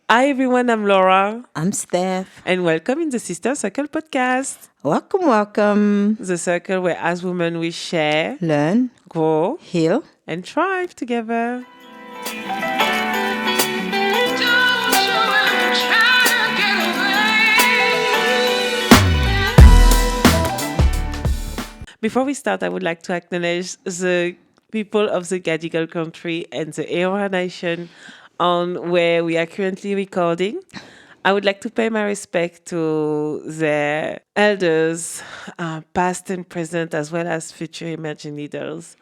Hi everyone, I'm Laura, I'm Steph. and welcome in the Sister Circle podcast, Welcome, welcome. the circle where as women we share, Learn, grow, heal. and thrive together. Before we start, I would like to acknowledge the people of the Gadigal country and the Eora Nation on where we are currently recording. I would like to pay my respect to their elders, past and present, as well as future emerging leaders.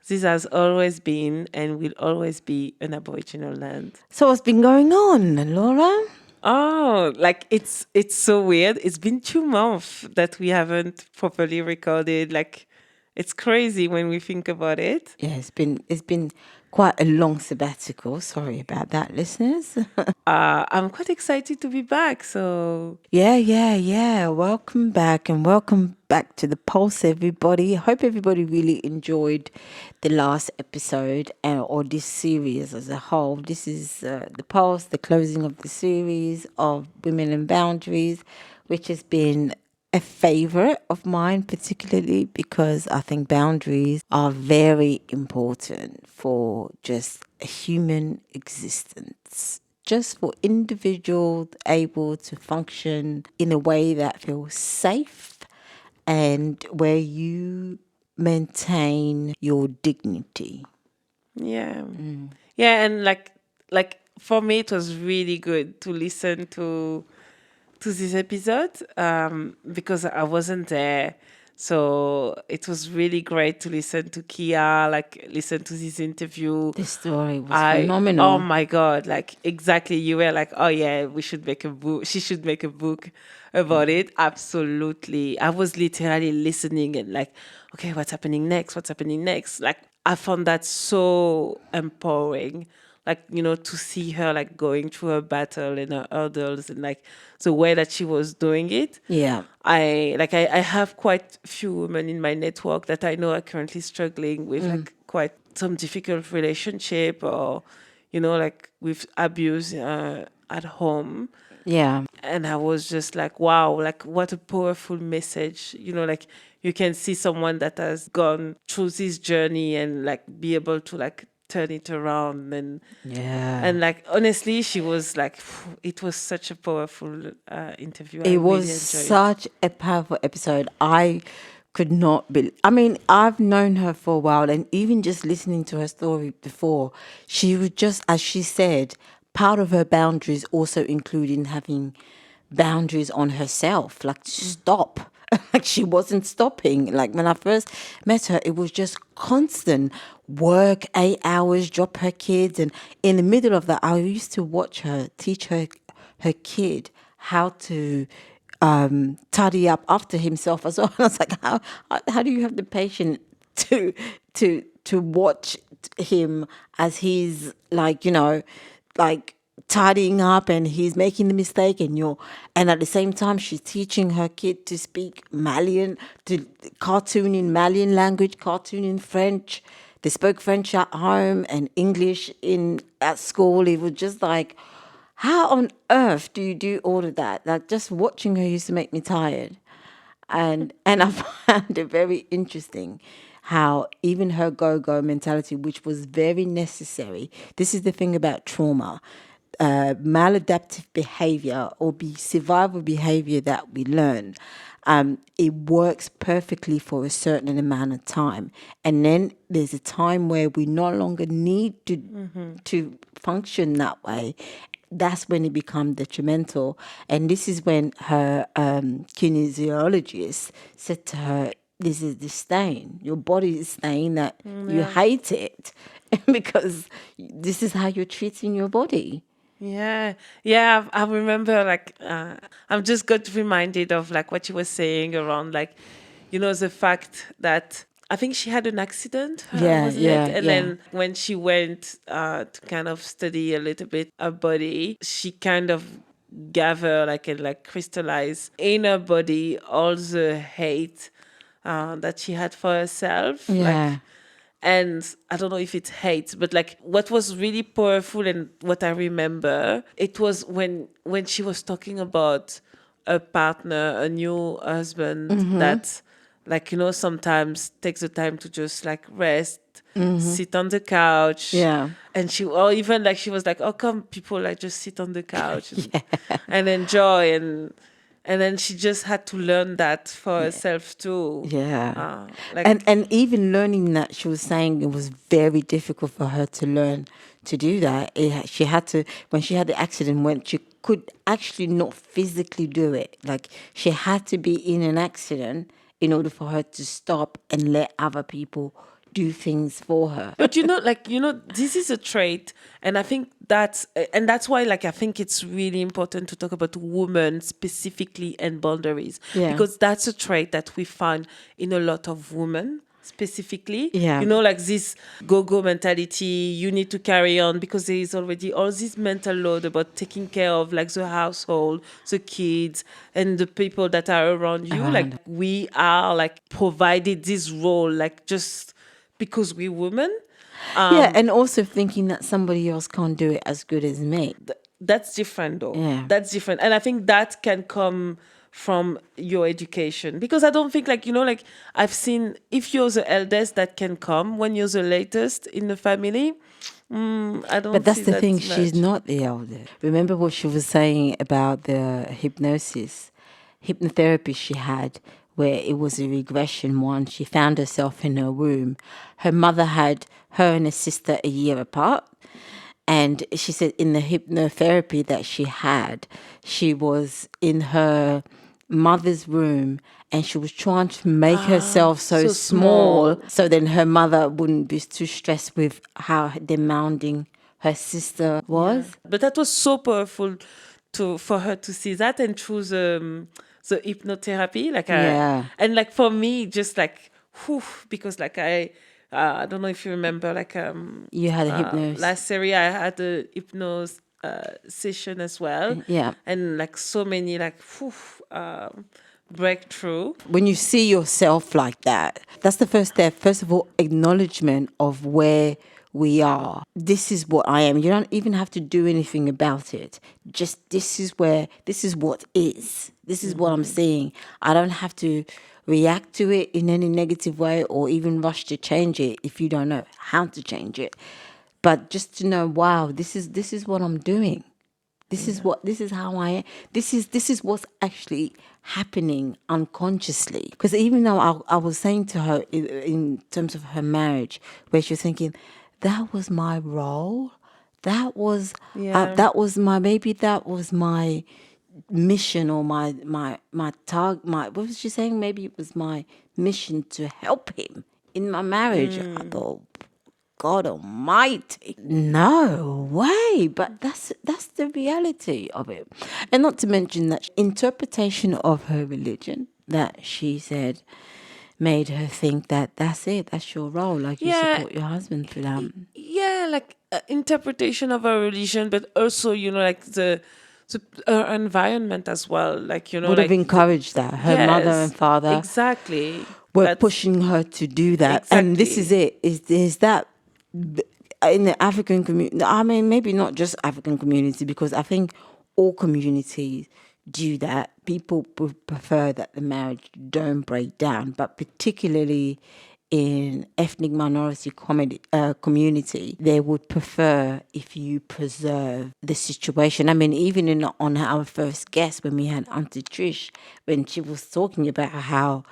This has always been and will always be an Aboriginal land. So, what's been going on, Laura? Oh, like it's so weird. It's been 2 months that we haven't properly recorded. Like it's crazy when we think about it. Yeah, it's been quite a long sabbatical. Sorry about that, listeners. I'm quite excited to be back. So yeah. Welcome back and welcome back to the Pulse, everybody. Hope everybody really enjoyed the last episode or this series as a whole. This is the Pulse, the closing of the series of Women and Boundaries, which has been a favorite of mine, particularly because I think boundaries are very important for just a human existence. Just for individuals able to function in a way that feels safe and where you maintain your dignity. yeah, yeah, and like for me, it was really good to listen to this episode because I wasn't there. So it was really great to listen to Kia, like listen to this interview. This story was Oh phenomenal. my God, like exactly. You were like, oh yeah, we should make a book. She should make a book about it. Absolutely. I was literally listening and like, okay, what's happening next? What's happening next? Like, I found that so empowering. Like, to see her like going through her battle and her hurdles and like the way that she was doing it. Yeah. I have quite few women in my network that I know are currently struggling with like quite some difficult relationship or like with abuse at home. Yeah. And I was just like, wow, like what a powerful message. Like you can see someone that has gone through this journey and like be able to like turn it around and Yeah. like honestly she was like it was such a powerful interview. I It was really enjoyed. such a powerful episode. I could not be. I mean, I've known her for a while, and even just listening to her story before, she was just, as she said, part of her boundaries also including having boundaries on herself, like stop. Like she wasn't stopping. Like when I first met her, it was just constant work, 8 hours, drop her kids, and in the middle of that, I used to watch her teach her kid how to tidy up after himself as well. And I was like, how do you have the patience to watch him as he's like, like tidying up and he's making the mistake and at the same time she's teaching her kid to speak Malian, to cartoon in Malian language, cartoon in French. They spoke French at home and English in at school. It was just like, how on earth do you do all of that? Like just watching her used to make me tired. And I found it very interesting how even her go-go mentality, which was very necessary. This is the thing about trauma. Maladaptive behavior or survival behavior that we learn, it works perfectly for a certain amount of time, and then there's a time where we no longer need to function that way. That's when it becomes detrimental. And this is when her kinesiologist said to her, this is the stain. Your body is saying that you Yeah. hate it because this is how you're treating your body. Yeah, yeah. I remember like I'm just got reminded of like what you were saying around like the fact that I think she had an accident, Yeah, wasn't it? yeah, And yeah. then when she went to kind of study a little bit her body, she kind of gather like and like crystallize in her body all the hate that she had for herself, Yeah. like And I don't know if it's hate, but like what was really powerful and what I remember, it was when she was talking about a partner, a new husband that, like, sometimes takes the time to just like rest, sit on the couch. Yeah. And or even like she was like, "Oh, come, people, like just sit on the couch and enjoy." And then she just had to learn that for herself too. Yeah. Like, And even learning that, she was saying it was very difficult for her to learn to do that. She had to, when she had the accident, when she could actually not physically do it. Like she had to be in an accident in order for her to stop and let other people do things for her. but like, this is a trait, and I think that's why, like, I think it's really important to talk about women specifically and boundaries, Yeah. because that's a trait that we find in a lot of women specifically. Yeah. Like this go-go mentality, you need to carry on because there is already all this mental load about taking care of like the household, the kids, and the people that are around you. Like we are like provided this role, like just because we're women. Yeah, and also thinking that somebody else can't do it as good as me. That's different though. Yeah. That's different. And I think that can come from your education, because I don't think, like, like I've seen, if you're the eldest, that can come. When you're the latest in the family, I But don't that's see the that thing, she's much. not the eldest. Remember what she was saying about the hypnotherapy she had, where it was a regression one. She found herself in her room. Her mother had her and her sister a year apart. And she said in the hypnotherapy that she had, she was in her mother's room and she was trying to make herself so So small small. so then her mother wouldn't be too stressed with how demanding her sister was. But that was so powerful for her to see that and choose the hypnotherapy. Like Yeah. and like for me, just like whew, because like I don't know if you remember, like You had a hypnosis. last series I had a hypnose session as well, Yeah. and like so many like whew, breakthrough. When you see yourself like that, that's the first step. First of all, acknowledgement of where we are. This is what I am. You don't even have to do anything about it. Just this is what is. This is what I'm seeing. I don't have to react to it in any negative way or even rush to change it if you don't know how to change it. But just to know, wow, this is what I'm doing. This is how I am. This is what's actually happening unconsciously. Because even though I was saying to her in terms of her marriage, where she was thinking, that was my role, Yeah. that was my, maybe that was my mission or my target, my, what was she saying? Maybe it was my mission to help him in my marriage. I thought, God Almighty, no way! But that's the reality of it, and not to mention that interpretation of her religion that she said made her think that that's it, that's your role, like you Yeah. support your husband through that. Yeah, like interpretation of our religion, but also like the environment as well, like Would have like encouraged that. Her mother and yes, father exactly. were That's pushing her to do that, and this is exactly. it. Is that in the African community? I mean, maybe not just African community, because I think all communities do that. People prefer that the marriage don't break down, but particularly in ethnic minority community, they would prefer if you preserve the situation. I mean, even on our first guest, when we had Auntie Trish, when she was talking about how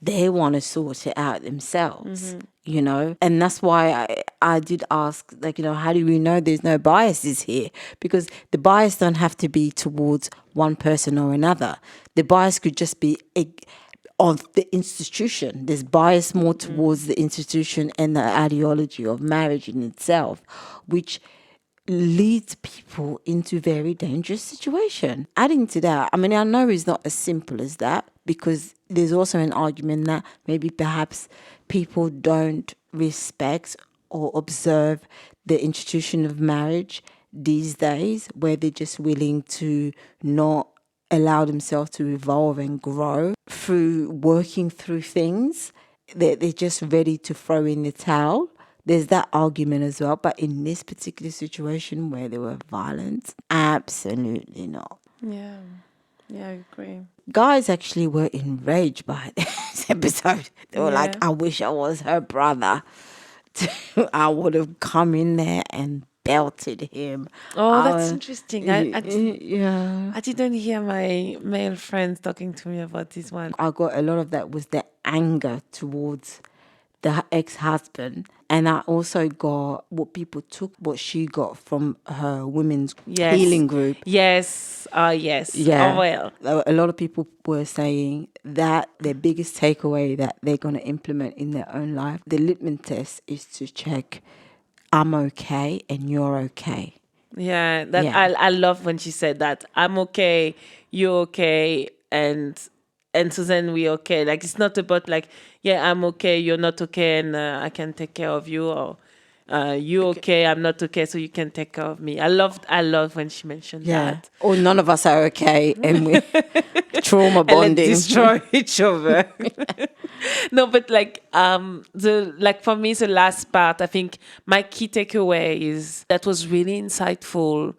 they want to sort it out themselves, and that's why I did ask, like, how do we know there's no biases here? Because the bias don't have to be towards one person or another. The bias could just be of the institution. There's bias more towards the institution and the ideology of marriage in itself, which leads people into very dangerous situation. Adding to that, I mean, I know it's not as simple as that, because there's also an argument that maybe perhaps people don't respect or observe the institution of marriage these days, where they're just willing to not allow themselves to evolve and grow through working through things. They're just ready to throw in the towel. there's that argument as well. But in this particular situation where there were violence, absolutely not. Yeah. Yeah, I agree. Guys actually were enraged by this episode. They were like, Yeah. I wish I was her brother. I would have come in there and belted him. Oh, that's I- interesting. yeah. I didn't hear my male friends talking to me about this one. I got a lot of that was the anger towards the ex-husband, and I also got what she got from her women's Yes. healing group. Yes. Yes. Yeah. Oh, well. A lot of people were saying that their biggest takeaway that they're going to implement in their own life, the litmus test is to check, I'm okay and you're okay. Yeah. That Yeah. I love when she said that. I'm okay, you're okay, and so then we okay. Like it's not about like, yeah, I'm okay, you're not okay, and I can take care of you, or you okay, I'm not okay, so you can take care of me. I love when she mentioned Yeah. that. Or none of us are okay and we're trauma And let's bonding. destroy each other. No, but like for me the last part, I think my key takeaway is that was really insightful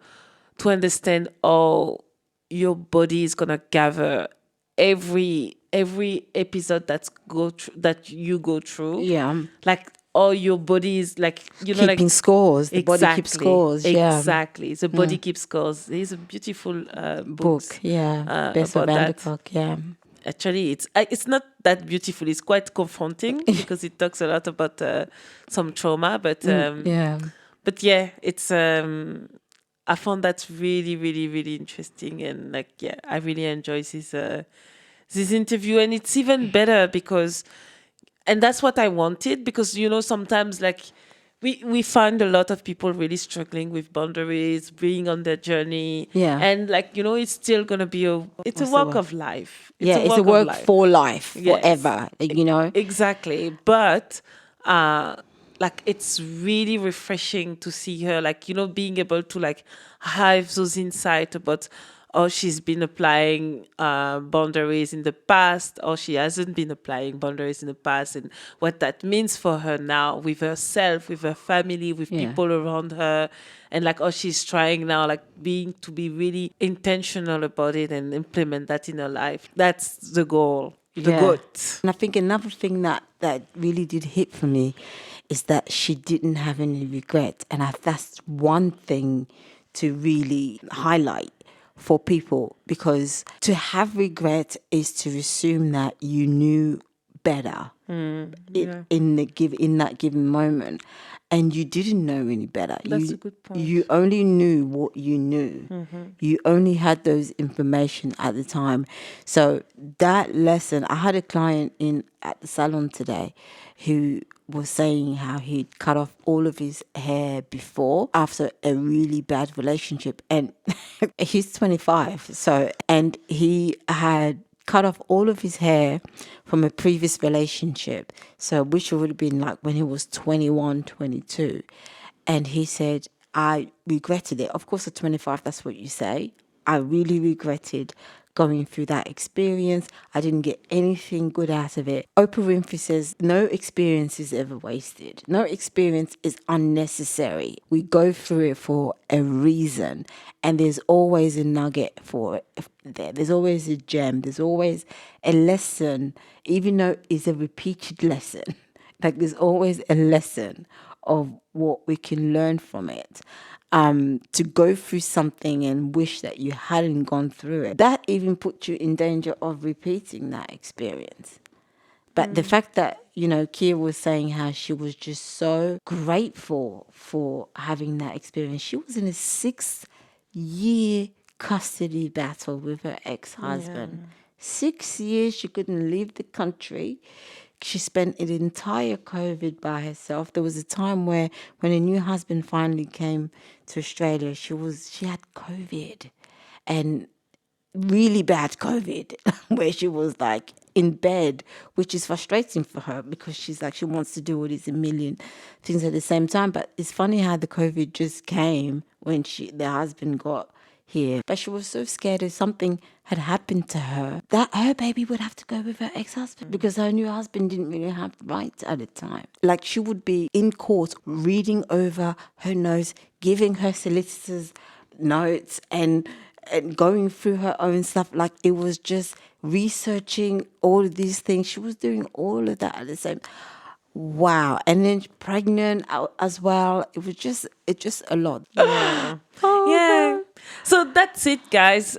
to understand how your body is gonna gather every episode that you go through. Yeah. Like all your body is like, you know, Keeping like scores. The body keeps scores. Yeah. exactly. The body keeps scores. There's a beautiful Book. Yeah. Bess of about that. Vandercock. Yeah. Actually, it's not that beautiful. It's quite confronting because it talks a lot about some trauma. But Yeah. but yeah, it's I found that really, really, really interesting, and like yeah, I really enjoy this interview, and it's even better because, and that's what I wanted, because you know sometimes like we find a lot of people really struggling with boundaries, being on their journey. Yeah. And like, you know, it's still gonna be a What's the walk word? of life. It's a of work life. for life, Yes. forever, you know? Exactly. But like it's really refreshing to see her, like, you know, being able to like have those insights about or she's been applying boundaries in the past, or she hasn't been applying boundaries in the past, and what that means for her now with herself, with her family, with Yeah. people around her, and like, oh, she's trying now, like to be really intentional about it and implement that in her life. That's the goal. The Yeah. goat. And I think another thing that really did hit for me is that she didn't have any regret. And that's one thing to really highlight for people, because to have regret is to assume that you knew better in that given moment, and you didn't know any better. That's you, a good point. You only knew what you knew. You only had those information at the time. So that lesson, I had a client in at the salon today who was saying how he'd cut off all of his hair before after a really bad relationship, and he's 25, and he had cut off all of his hair from a previous relationship, so which would have been like when he was 21, 22. And he said, I regretted it. Of course, at 25, that's what you say. I really regretted going through that experience. I didn't get anything good out of it. Oprah Winfrey says, no experience is ever wasted. No experience is unnecessary. We go through it for a reason. And there's always a nugget for it there. There's always a gem. There's always a lesson, even though it's a repeated lesson. Like there's always a lesson of what we can learn from it. To go through something and wish that you hadn't gone through it, that even puts you in danger of repeating that experience. But the fact that, you know, Kia was saying how she was just so grateful for having that experience. She was in a 6-year custody battle with her ex-husband. 6 years she couldn't leave the country. She spent an entire COVID by herself. There was a time where when a new husband finally came to Australia, she had COVID, and really bad COVID, where she was like in bed, which is frustrating for her because she's like, she wants to do all these a million things at the same time. But it's funny how the COVID just came when the husband got here. But she was so scared if something had happened to her that her baby would have to go with her ex-husband because her new husband didn't really have rights at the time. Like she would be in court reading over her notes, giving her solicitors notes and going through her own stuff. Like it was just researching all of these things. She was doing all of that at the same. Wow. And then pregnant as well. It's just a lot. Yeah. Yeah. So that's it, guys.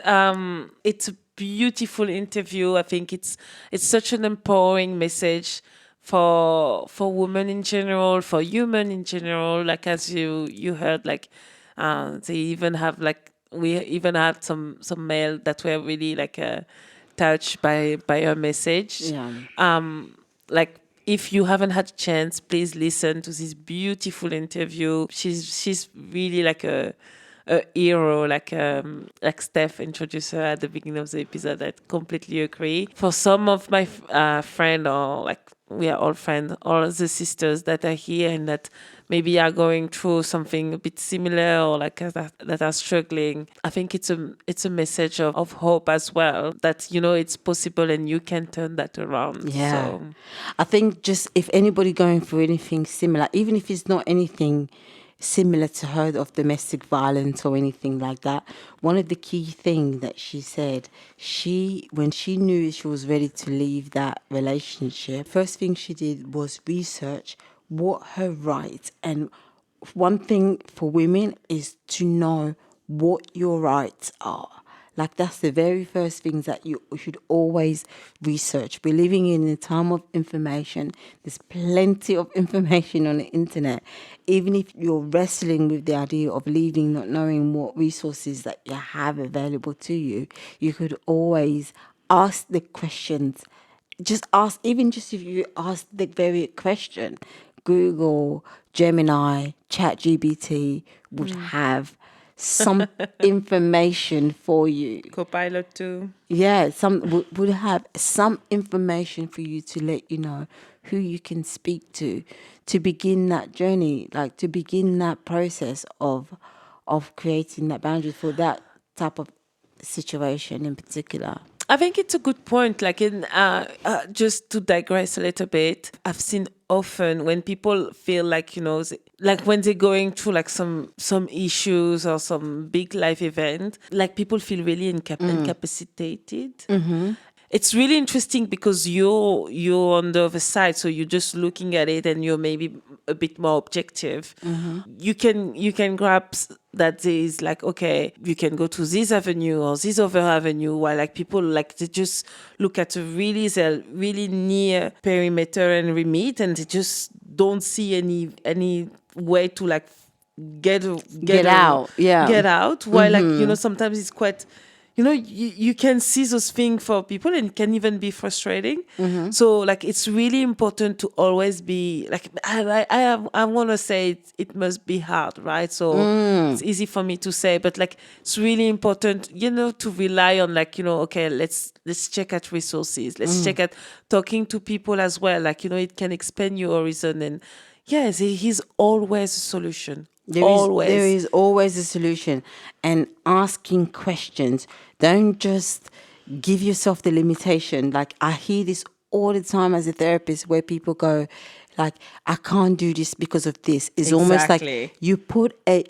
It's a beautiful interview. I think it's such an empowering message for women in general, for human in general. Like as you heard, like they even have like we even had some male that were really like touched by her message. Yeah. Like if you haven't had a chance, please listen to this beautiful interview. She's really like a hero, like Steph introduced her at the beginning of the episode. I completely agree. For some of my friend or like we are all friends, all the sisters that are here and that maybe are going through something a bit similar or like that are struggling. I think it's a message of hope as well that it's possible and you can turn that around. Yeah. So I think just if anybody going through anything similar, even if it's not anything similar to her of domestic violence or anything like that, one of the key things that she said, when she knew she was ready to leave that relationship, first thing she did was research what her rights, and one thing for women is to know what your rights are. Like that's the very first things that you should always research. We're living in a time of information. There's plenty of information on the internet. Even if you're wrestling with the idea of leaving, not knowing what resources that you have available to you, you could always ask the questions. Just ask, even just if you ask the very question, Google, Gemini, ChatGPT would have some information for you. Copilot too. Yeah, would have some information for you to let you know who you can speak to begin that journey, like to begin that process of creating that boundary for that type of situation in particular. I think it's a good point. Like in just to digress a little bit, I've seen often when people feel like like when they're going through like some issues or some big life event, like people feel really incapacitated. It's really interesting because you're on the other side, so you're just looking at it and you're maybe a bit more objective. You can grasp that there is like, okay, you can go to this avenue or this other avenue, while like people like they just look at a really near perimeter and remit and they just don't see any way to like get Get out, yeah. get out, while like sometimes it's quite you can see those things for people and it can even be frustrating. So like it's really important to always be like I want to say it must be hard, right? So it's easy for me to say, but like it's really important to rely on like okay, let's check at resources, let's check at talking to people as well, like it can expand your horizon. And yes, there is always a solution. There is always a solution, and asking questions. Don't just give yourself the limitation. Like I hear this all the time as a therapist, where people go, like, I can't do this because of this. It's almost Exactly. like you put a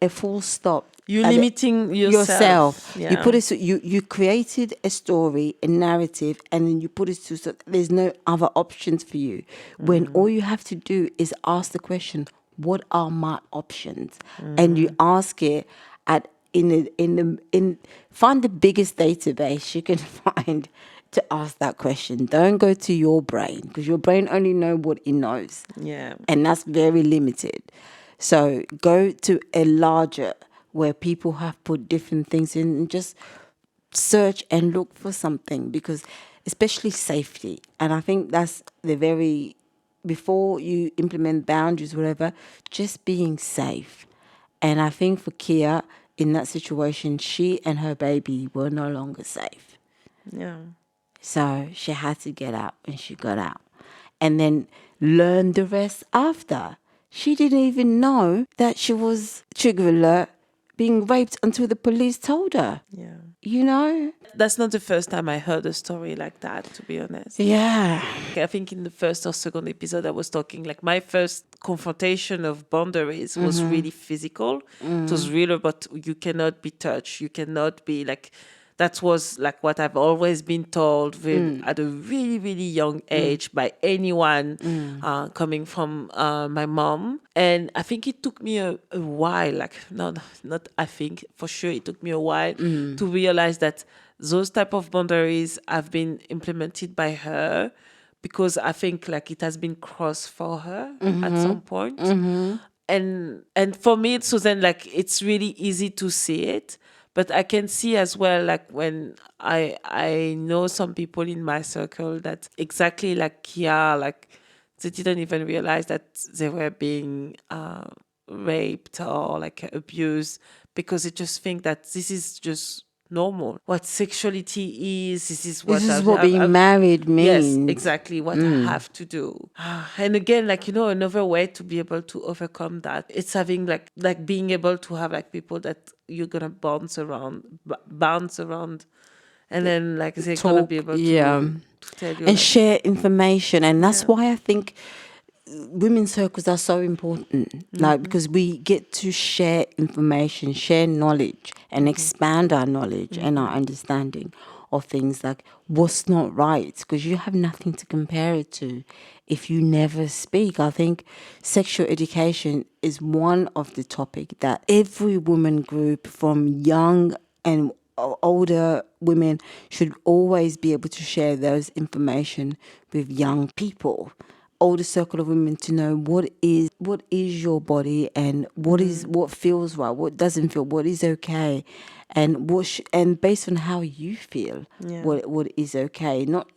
full stop. You're at the- limiting yourself. You put it. So you created a story, a narrative, and then you put it to. So there's no other options for you. When all you have to do is ask the question, what are my options? And you ask it find the biggest database you can find to ask that question. Don't go to your brain, because your brain only know what it knows. Yeah. And that's very limited. So go to a larger, where people have put different things in, and just search and look for something, because especially safety. And I think that's before you implement boundaries, whatever, just being safe. And I think for Kia, in that situation, she and her baby were no longer safe. Yeah. So she had to get out, and she got out. And then learn the rest after. She didn't even know that she was, trigger alert, being raped until the police told her. Yeah. You know? That's not the first time I heard a story like that, to be honest. Yeah. I think in the first or second episode, I was talking like my first confrontation of boundaries was really physical. It was really about you cannot be touched. You cannot be like, that was like what I've always been told with, at a really, really young age by anyone coming from my mom. And I think it took me a while, like, not I think, for sure, it took me a while to realize that those type of boundaries have been implemented by her because I think like it has been crossed for her at some point. And for me, so then like it's really easy to see it, but I can see as well like when I know some people in my circle that exactly like, yeah, like they didn't even realize that they were being raped or like abused because they just think that this is just normal. What sexuality is, this is This what is what being married yes, means. exactly what I have to do. And again, like, you know, another way to be able to overcome that, it's having like being able to have like people that you're gonna bounce around, and then like they're gonna be Talk, able yeah. to tell you And like, share information. And that's yeah, why I think women's circles are so important. Like, because we get to share information, share knowledge, and expand our knowledge and our understanding of things, like what's not right, because you have nothing to compare it to if you never speak. I think sexual education is one of the topic that every woman group, from young and older women, should always be able to share those information with young people, older circle of women, to know what is your body, and what feels right, what doesn't feel, what is okay, and and based on how you feel, yeah. what is okay. Not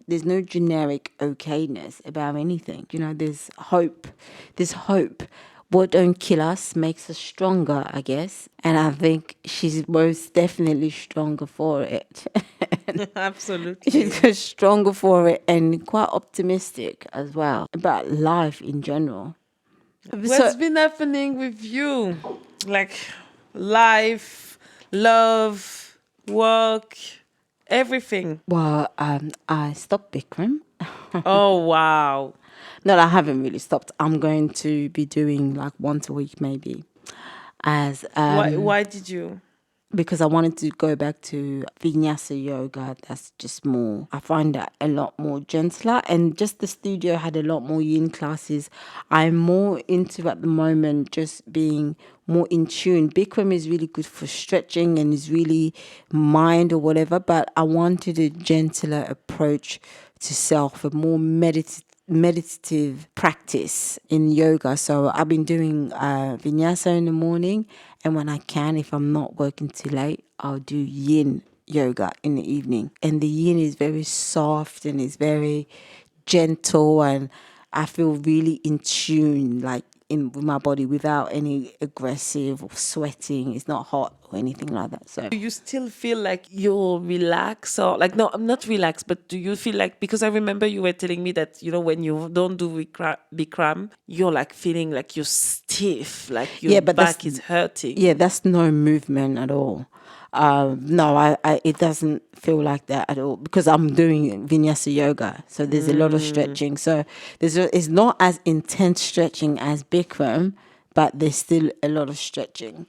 there's no generic okayness about anything. You know, there's hope. There's hope. What don't kill us makes us stronger, I guess. And I think she's most definitely stronger for it. Absolutely. She's stronger for it, and quite optimistic as well about life in general. So, What's been happening with you? Like life, love, work, everything. well, I stopped Bikram. Oh wow. No, I haven't really stopped. I'm going to be doing like once a week, maybe, as Why did you? because I wanted to go back to Vinyasa yoga. That's just more, I find that a lot more gentler, and just the studio had a lot more yin classes. I'm more into at the moment just being more in tune. Bikram is really good for stretching and is really mind or whatever, but I wanted a gentler approach to self, a more meditative practice in yoga. So I've been doing vinyasa in the morning, and when I can, if I'm not working too late, I'll do yin yoga in the evening. And the yin is very soft and it's very gentle, and I feel really in tune, like in with my body, without any aggressive or sweating. It's not hot or anything like that. So Do you still feel like you're relaxed, or like, no, I'm not relaxed, but do you feel like, because I remember you were telling me that, you know, when you don't do Bikram, you're like feeling like you're stiff, like your yeah, but back is hurting. yeah, that's no movement at all. No, it doesn't feel like that at all, because I'm doing vinyasa yoga, so there's a lot of stretching. So it's not as intense stretching as Bikram, but there's still a lot of stretching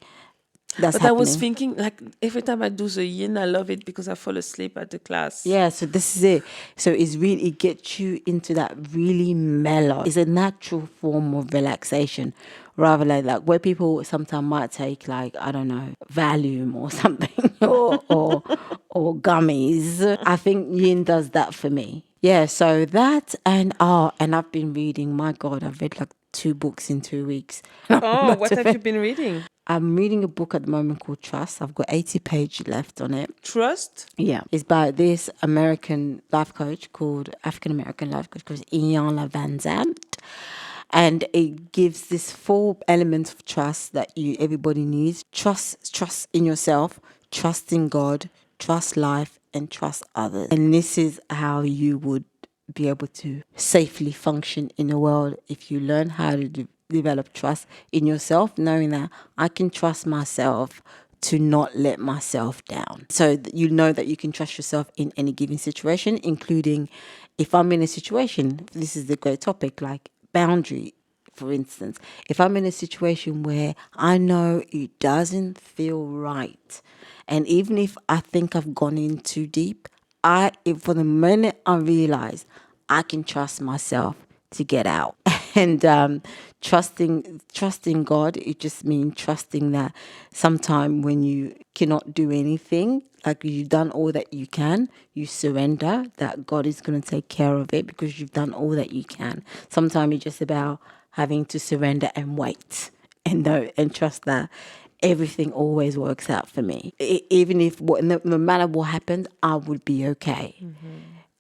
that's But I was happening. thinking, like, every time I do the yin, I love it because I fall asleep at the class. Yeah, so this is it. So it's really, it gets you into that really mellow. It's a natural form of relaxation, rather like where people sometimes might take, like, I don't know, Valium or something, or gummies. I think yin does that for me. Yeah, so that, and I've been reading. My God, I've read like 2 books in 2 weeks. Oh, what have you been reading? I'm reading a book at the moment called Trust. I've got 80 pages left on it. Trust? Yeah, it's by this American life coach called African American life coach called Ian Van Zandt, and it gives this 4 elements of trust that everybody needs: trust in yourself, trust in God, trust life, and trust others. And this is how you would be able to safely function in the world if you learn how to develop trust in yourself, knowing that I can trust myself to not let myself down. So you know that you can trust yourself in any given situation, including if I'm in a situation, this is the great topic, like boundary. For instance, if I'm in a situation where I know it doesn't feel right, and even if I think I've gone in too deep, for the minute I realize I can trust myself to get out. And trusting God, it just means trusting that sometime when you cannot do anything, like you've done all that you can, you surrender that God is going to take care of it because you've done all that you can. Sometimes it's just about having to surrender and wait and know and trust that everything always works out for me. Even if no matter what happens, I would be okay.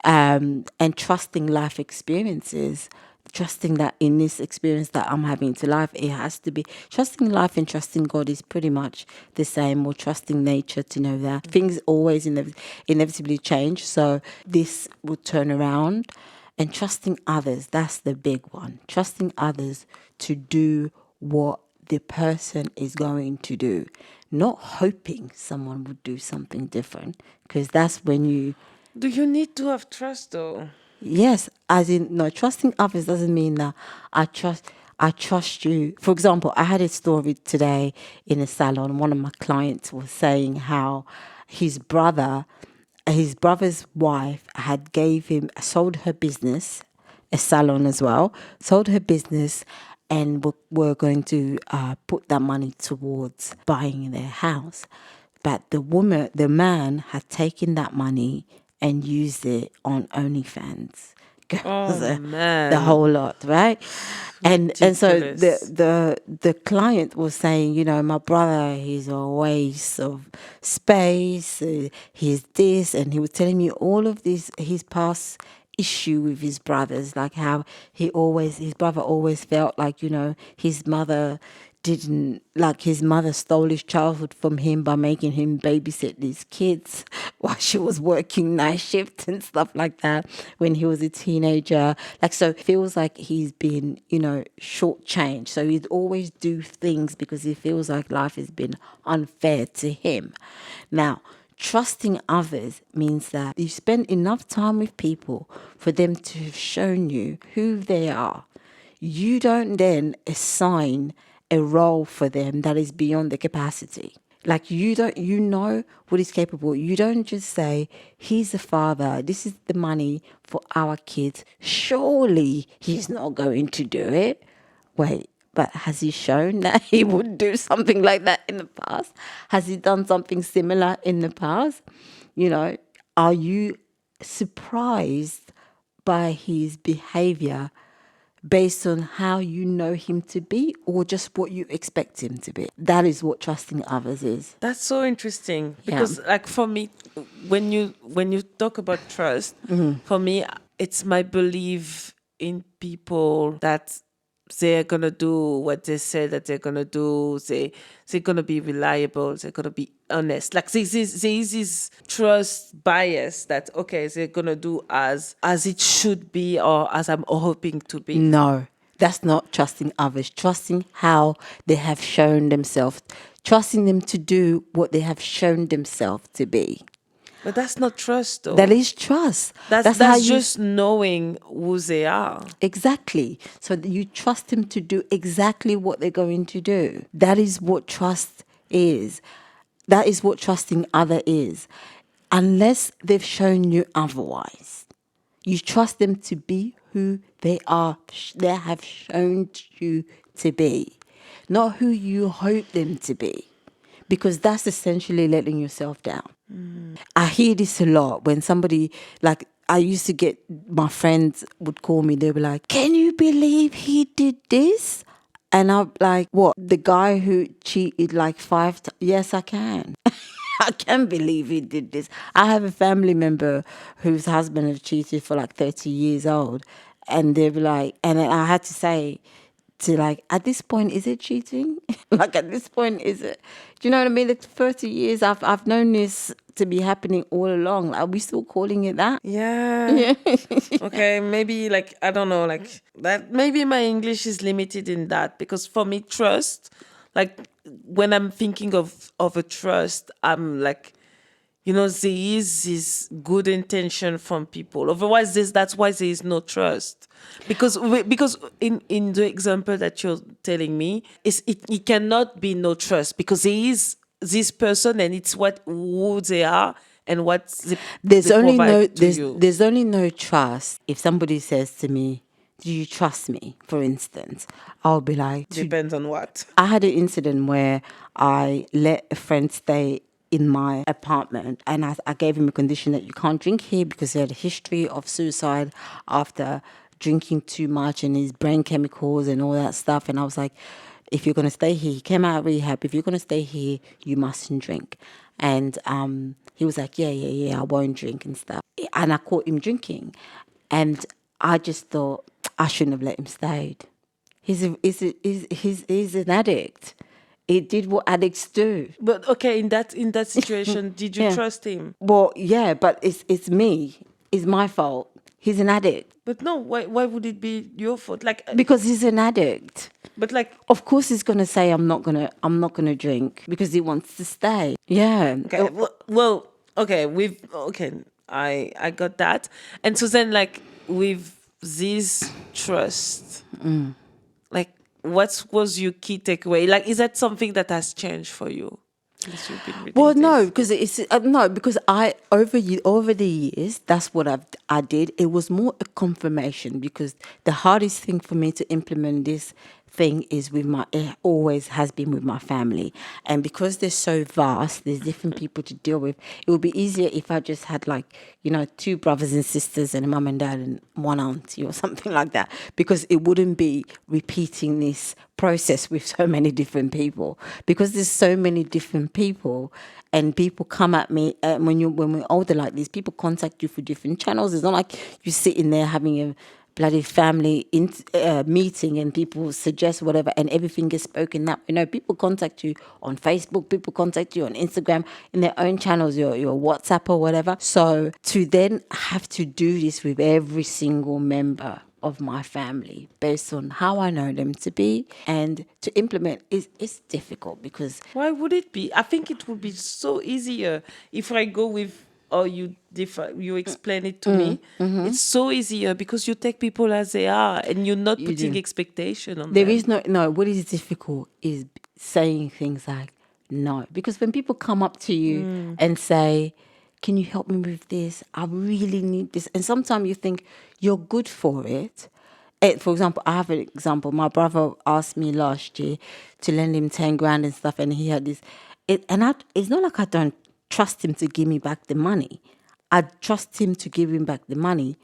And trusting life experiences, trusting that in this experience that I'm having to life, it has to be trusting life and trusting God is pretty much the same, or trusting nature to know that things always inevitably change. So this will turn around, and trusting others, that's the big one. Trusting others to do what the person is going to do, not hoping someone would do something different, because that's when you. Do you need to have trust though? Yes, as in no, trusting others doesn't mean that I trust you. For example, I had a story today in a salon. One of my clients was saying how his brother's wife had gave him sold her business, a salon as well, sold her business, and were going to put that money towards buying their house. But the man had taken that money and used it on OnlyFans. Oh The man, whole lot, right? And so ridiculous. the client was saying, my brother, he's a waste of space. He's this, and he was telling me all of this, his past issue with his brothers, like how his brother always felt like, his mother didn't like his mother stole his childhood from him by making him babysit these kids while she was working night shift and stuff like that when he was a teenager. Like, so it feels like he's been, shortchanged. So he'd always do things because he feels like life has been unfair to him. Now, trusting others means that you spend enough time with people for them to have shown you who they are. You don't then assign a role for them that is beyond the capacity. Like you know what is capable. You don't just say, he's the father, this is the money for our kids. Surely he's not going to do it. Wait, but has he shown that he would do something like that in the past? Has he done something similar in the past? Are you surprised by his behavior based on how you know him to be, or just what you expect him to be? That is what trusting others is. That's so interesting Yeah. because, like, for me, when you talk about trust, for me, it's my belief in people that they're gonna do what they say that they're gonna do. They're gonna be reliable. They're gonna be honest. Like, there is this trust bias that, okay, they're gonna do as it should be, or as I'm hoping to be. No, that's not trusting others. Trusting how they have shown themselves. Trusting them to do what they have shown themselves to be. But that's not trust, That though. is trust. That's That's how that's you. just knowing who they are. Exactly. So that you trust them to do exactly what they're going to do. That is what trust is. That is what trusting other is. Unless they've shown you otherwise. You trust them to be who they are. They have shown you to be. Not who you hope them to be. Because that's essentially letting yourself down. I hear this a lot when somebody, like, I used to get, my friends would call me, they were like, can you believe he did this? And I'm like, what? The guy who cheated like 5 times? Yes, I can. I can't believe he did this. I have a family member whose husband had cheated for like 30 years old. And they were like, and then I had to say, to like, at this point, is it cheating? Like at this point, is it? Do you know what I mean? The 30 years I've known this to be happening all along. Are we still calling it that? Yeah. Okay, maybe like I don't know, like that. Maybe my English is limited in that because for me, trust, like when I'm thinking of a trust, I'm like, there is this good intention from people. Otherwise, that's why there is no trust. Because in the example that you're telling me, it cannot be no trust because there is this person and it's what who they are and what There's they only no provide to you. there's only no trust if somebody says to me, "Do you trust me?" For instance, I'll be like, Depends on what. I had an incident where I let a friend stay in my apartment and I gave him a condition that you can't drink here because he had a history of suicide after drinking too much and his brain chemicals and all that stuff. And I was like, if you're going to stay here, he came out of rehab. If you're going to stay here, you mustn't drink. And he was like, yeah, I won't drink and stuff. And I caught him drinking. And I just thought I shouldn't have let him stay. He's an addict. He did what addicts do. But okay, in that situation, did you Yeah. trust him? Well, yeah, but it's me. It's my fault. He's an addict But no, why would it be your fault? Like, because he's an addict. but like, Of course, he's gonna say I'm not gonna drink because he wants to stay. Yeah. okay, well, okay, I got that, and so then like with this trust, like what was your key takeaway? Like, is that something that has changed for you since you've been reading Well, no, this? because it's no, because I over the years, that's what I did. It was more a confirmation because the hardest thing for me to implement this thing is it always has been with my family, and because they're so vast, there's different people to deal with. It would be easier if I just had like two brothers and sisters and a mum and dad and one auntie or something like that, because it wouldn't be repeating this process with so many different people, because there's so many different people and people come at me when we're older like this, people contact you for different channels. It's not like you're sitting there having a bloody family meeting and people suggest whatever and everything gets spoken that people contact you on Facebook, people contact you on Instagram in their own channels, your WhatsApp or whatever. So to then have to do this with every single member of my family based on how I know them to be and to implement is difficult because Why would it be? I think it would be so easier if I go with or you explain it to me. It's so easier because you take people as they are and you're not putting do. expectation on There them. is no, what is difficult is saying things like no. Because when people come up to you and say, can you help me with this? I really need this. And sometimes you think you're good for it. For example, I have an example. My brother asked me last year to lend him 10 grand and stuff, and he had this. It's not like I don't trust him to give me back the money. I trust him to give him back the money.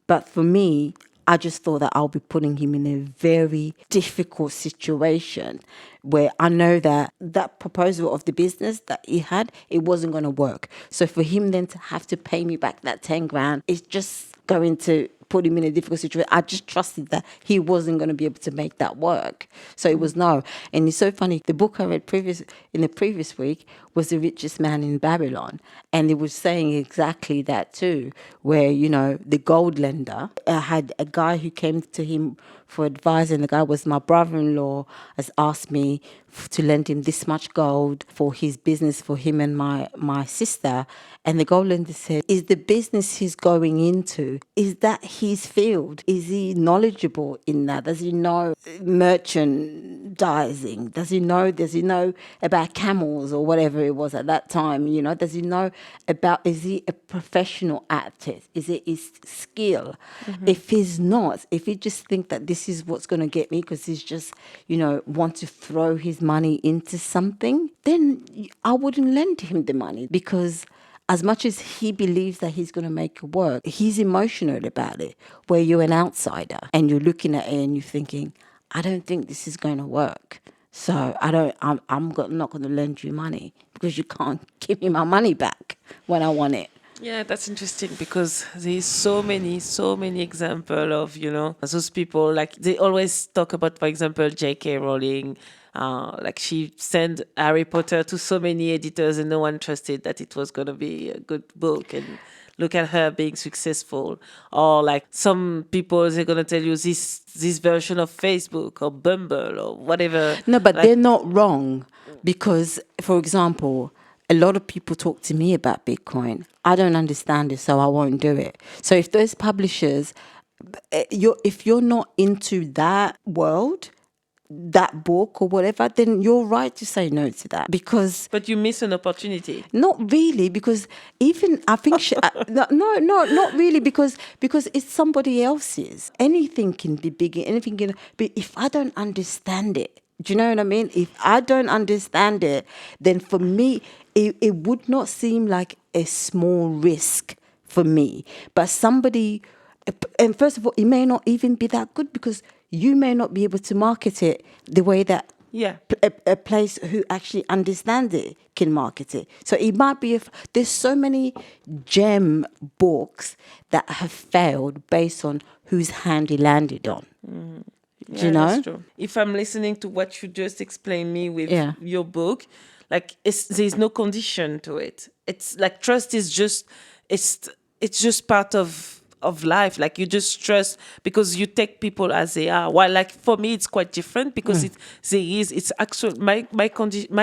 But for me, I just thought that I'll be putting him in a very difficult situation where I know that that proposal of the business that he had, it wasn't going to work. So for him then to have to pay me back that 10 grand, it's just going to put him in a difficult situation. I just trusted that he wasn't going to be able to make that work. So it was no. And it's so funny. The book I read in the previous week was The Richest Man in Babylon. And it was saying exactly that too, where, the gold lender had a guy who came to him for advice, and the guy was my brother-in-law, has asked me to lend him this much gold for his business, for him and my sister. And the gold lender said, is the business he's going into, is that his field? Is he knowledgeable in that? Does he know merchandising? Does he know about camels or whatever it was at that time? Does he know about, is he a professional at it? Is it his skill? If he's not, if he just think that this is what's going to get me because he's just, want to throw his money into something, then I wouldn't lend him the money, because as much as he believes that he's going to make it work, he's emotional about it, where you're an outsider and you're looking at it and you're thinking, I don't think this is going to work. So I'm not going to lend you money because you can't give me my money back when I want it. Yeah, that's interesting because there's so many example of, those people, like they always talk about, for example, J.K. Rowling. Like she sent Harry Potter to so many editors and no one trusted that it was going to be a good book. And look at her being successful. Or like some people, they're going to tell you this version of Facebook or Bumble or whatever. No, but Like, they're not wrong because, for example, a lot of people talk to me about Bitcoin. I don't understand it, so I won't do it. So if those publishers, if you're not into that world, that book or whatever, then you're right to say no to that because but you miss an opportunity. not really, because even I think not really, because it's somebody else's. Anything can be big, anything can. But if I don't understand it, do you know what I mean? If I don't understand it, then for me, it would not seem like a small risk for me. But somebody, and first of all, it may not even be that good because you may not be able to market it the way that Yeah. a place who actually understands it can market it. So it might be if there's so many gem books that have failed based on whose hand it landed on. Do you Yeah, that's know? true. If I'm listening to what you just explained me with Yeah. your book, like there's no condition to it. It's like trust is just it's it's just part of life. Like you just trust because you take people as they are. While like for me it's quite different because it's actual my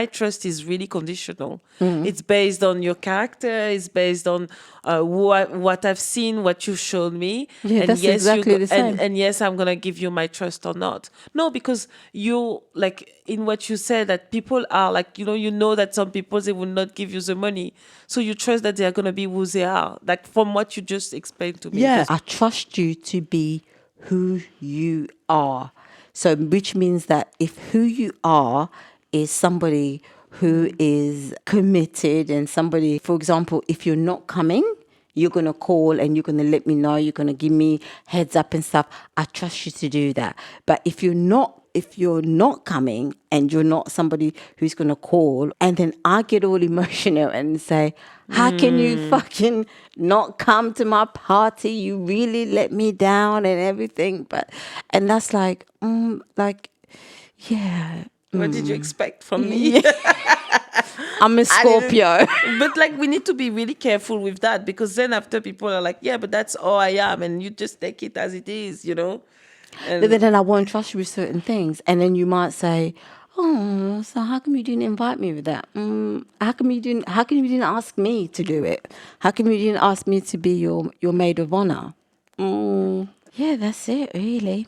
trust is really conditional. It's based on your character, it's based on what I've seen, what you've shown me, Yeah, and that's yes exactly the same. and yes I'm gonna give you my trust or not. No, because you like in what you said that people are like you know that some people they will not give you the money, so you trust that they are gonna be who they are. Like from what you just explained to me. Yeah, I trust you to be who you are. So, which means that if who you are is somebody who is committed and somebody, for example, if you're not coming, you're going to call and you're going to let me know, you're going to give me heads up and stuff. I trust you to do that. But if you're not coming and you're not somebody who's going to call and then I get all emotional and say, how can you fucking not come to my party? You really let me down and everything. And that's like, yeah. What did you expect from me? Yeah. I'm a I didn't. Scorpio. But like we need to be really careful with that because then after people are like, yeah, but that's all I am, and you just take it as it is. But And then I won't trust you with certain things. And then you might say, oh, so how come you didn't invite me with that? How come you didn't ask me to do it? How come you didn't ask me to be your maid of honor? Yeah, that's it, really.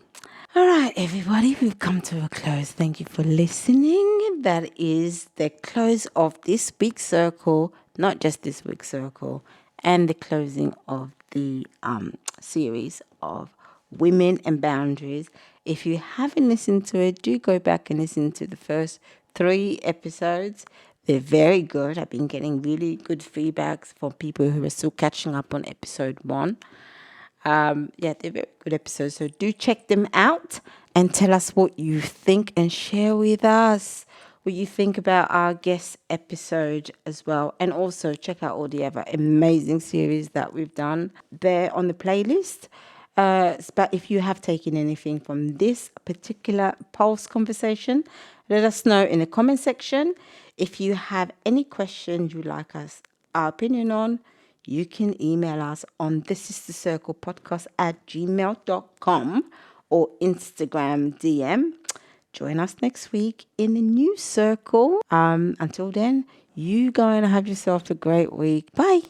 All right, everybody, we've come to a close. Thank you for listening. That is the close of this week's circle, not just this week's circle, and the closing of the series of Women and Boundaries. If you haven't listened to it, do go back and listen to the first 3 episodes. They're very good. I've been getting really good feedbacks from people who are still catching up on episode 1. Yeah, they're very good episodes. So do check them out and tell us what you think and share with us what you think about our guest episode as well. And also check out all the other amazing series that we've done there on the playlist. But if you have taken anything from this particular Pulse conversation, let us know in the comment section. If you have any questions you'd like us our opinion on, you can email us on thisisthecirclepodcast@gmail.com or Instagram DM. Join us next week in a new circle. Until then, you go and have yourself a great week. Bye.